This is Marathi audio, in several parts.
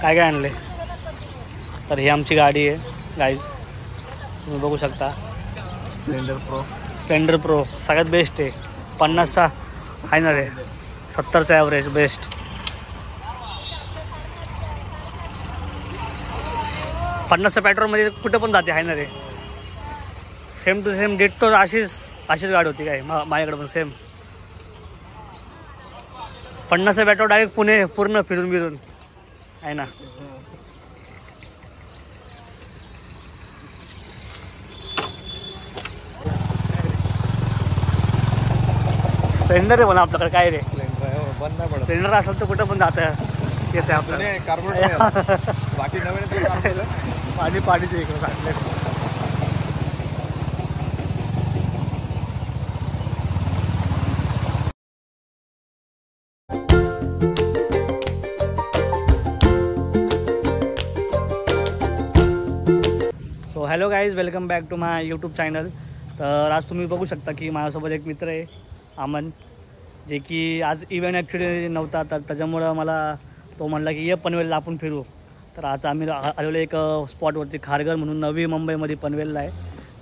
काय काय आणले. तर ही आमची गाडी आहे गाईज, तुम्ही बघू शकता. स्प्लेंडर प्रो सगळ्यात बेस्ट आहे. 50चा आहे ना रे, 70चा ॲव्हरेज बेस्ट. पन्नासच्या पेट्रोलमध्ये कुठं पण जाते आहे ना रे. सेम टू सेम डिट्टो अशीच गाडी होती काय माझ्याकडे पण सेम. 50चा पेट्रोल डायरेक्ट पुणे पूर्ण फिरून आहे ना. स्प्लेंडर आहे म्हणा आपल्याकडे काय रे. स्प्लेंडर असेल तर कुठं पण जातं येते आपल्याला. बाकी नवीन पाणीचे इकडे सांगले. So hello guys, welcome back to my YouTube channel. तर आज तुम्ही बघू शकता की माझ्यासोबत एक मित्र आहे अमन, जे की आज इव्हेंट ॲक्च्युली नव्हता, तर त्याच्यामुळं मला तो म्हणला की ये पनवेलला आपण फिरू. तर आज आम्ही आलेलो एक स्पॉटवरती, खारघर म्हणून नवी मुंबईमध्ये पनवेलला आहे,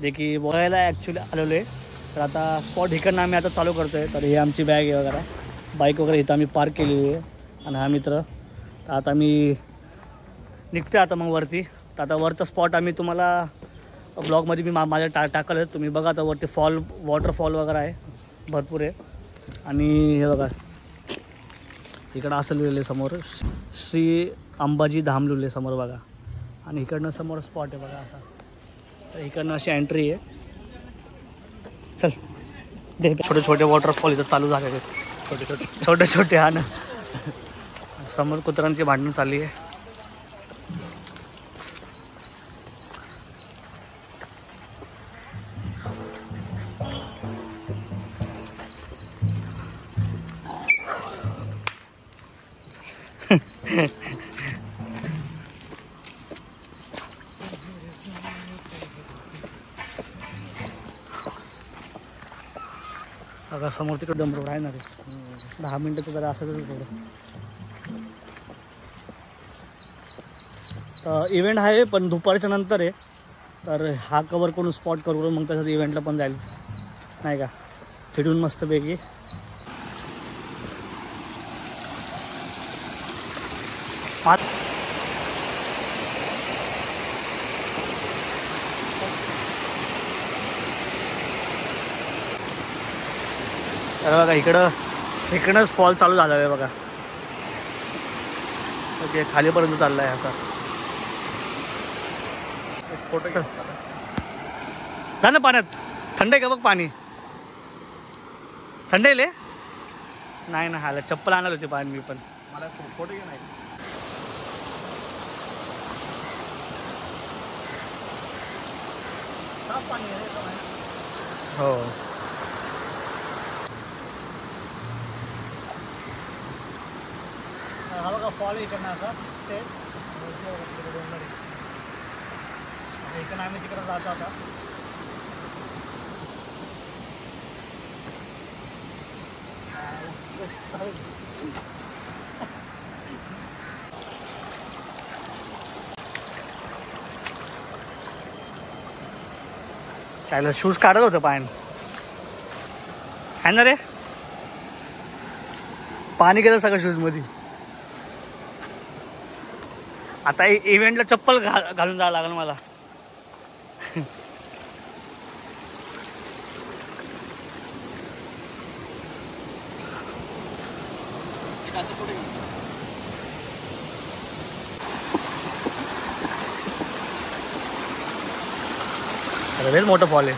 जे की बघायला ॲक्च्युली आलेलो आहे. तर आता स्पॉट इकडनं आम्ही आता चालू करतो आहे. तर हे आमची बॅग आहे वगैरे, बाईक वगैरे इथं आम्ही पार्क केलेली आहे आणि हा मित्र. तर आता मी निघतो आता मग वरती. तर आता वरचा स्पॉट आम्ही तुम्हाला ब्लॉगमध्ये मी माझ्या टाकलं, तुम्ही बघा. आता वरती वॉटरफॉल वगैरे आहे भरपूर आहे. आणि हे बघा इकडं असं लिहिलेलं आहे समोर, श्री अंबाजी धाम लिहिलं आहे समोर बघा. आणि इकडनं समोर स्पॉट आहे बघा असा. तर इकडनं अशी एंट्री आहे. चल दे. छोटे वॉटरफॉल इथं चालू झालेले आहेत, छोटे हा ना. समोर कुत्र्यांची भांडणं चालली आहे. अगं समोर तिकडे डमरोड आहे ना रे. 10 मिनटाचं जरा असं थोडं. तर इव्हेंट आहे पण दुपारच्या नंतर आहे. तर हा कवर करून स्पॉट करून मग तसंच इव्हेंटला पण जाईल नाही का, फिरून मस्तपैकी. तर बघा इकडंच फॉल चालू झाला आहे बघा. ओके, खालीपर्यंत चालला आहे असा. फोटो जा ना पाण्यात. थंड आहे का बघ पाणी, थंड आहे. नाही ना, हाला चप्पल आणायला होती पाणी मी पण. मला फोटो घे नाही. साफ पाणी आहे हो. हा बघा फॉल आहे इकडनं असा. इकडनं आम्ही तिकडं जातो आता. त्याला शूज काढत होतं पाणी आहे ना रे. पाणी गेलं सगळं शूजमध्ये. आता इव्हेंटला चप्पल घालून जावं लागेल मला. वेल मोठं फॉल आहे.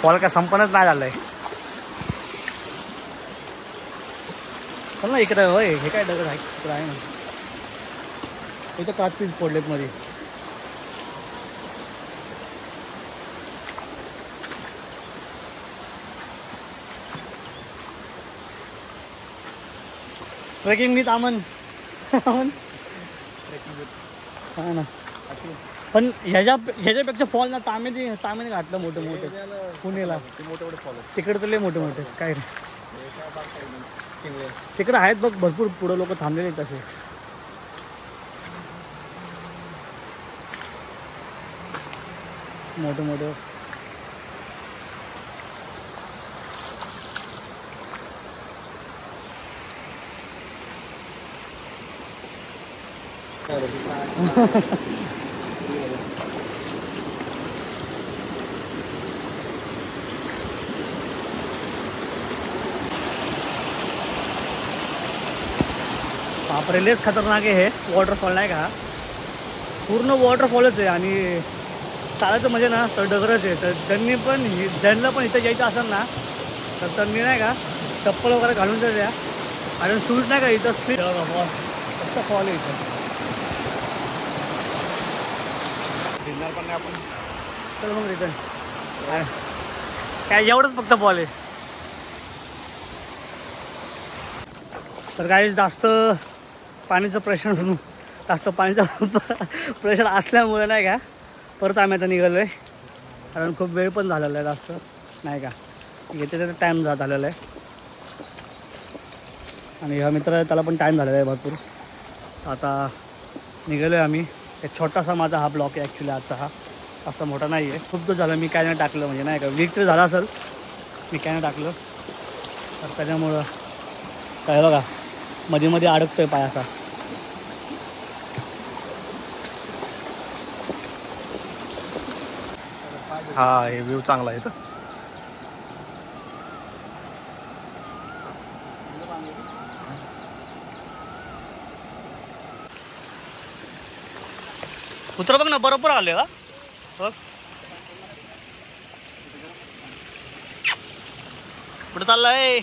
फॉल काय संपन्नच नाही झालंय. चल ना इकडे. होय हे काय दगड आहे इकडं आहे ना. इथं काच पीस पडलेत मध्ये. Trekking with Aman. हा ना. पण ह्याच्यापेक्षा फॉल ना तामेने घातलं मोठे पुण्याला. तिकडे तर लय मोठे काय रे. तिकडे आहेत बघ भरपूर पुढं लोक थांबलेले आहेत तसे. मोठे मोठे. बापरे लयच खतरनाक आहे हे वॉटरफॉल नाही का. पूर्ण वॉटरफॉलच आहे आणि चालायचं म्हणजे ना तर डगरच आहे. तर ज्यांना पण इथं यायचं असेल ना तर त्यांनी नाही का चप्पल वगैरे घालून द्या आणि शूज नाही का इथं स्लीप फक्त फॉल आहे इथं. भिजणार पण नाही आपण. चल मग रिटर्न काय एवढंच फक्त फॉल आहे. तर काही जास्त पाणीचं प्रेशर असल्यामुळे नाही का परत आम्ही आता निघालो आहे. कारण खूप वेळ पण झालेला आहे जास्त नाही का. येते त्याचा टाईम झालेला आहे आणि हा मित्र आहे त्याला पण टाईम झालेला आहे भरपूर. आता निघालो आहे आम्ही. एक छोटासा माझा हा ब्लॉक आहे ॲक्च्युली आजचा. हा जास्त मोठा नाही आहे. खूप दिवस झालं मी काय नाही टाकलं म्हणजे नाही का. वीक तरी झाला असेल मी काय नाही टाकलं. तर त्याच्यामुळं काय बघा मध्ये मध्ये अडकतोय पाय असा. हा हे व्ह्यू चांगला आहे इथं. कुत्र बघ ना बरोबर आले का बघ. कुठं चाललंय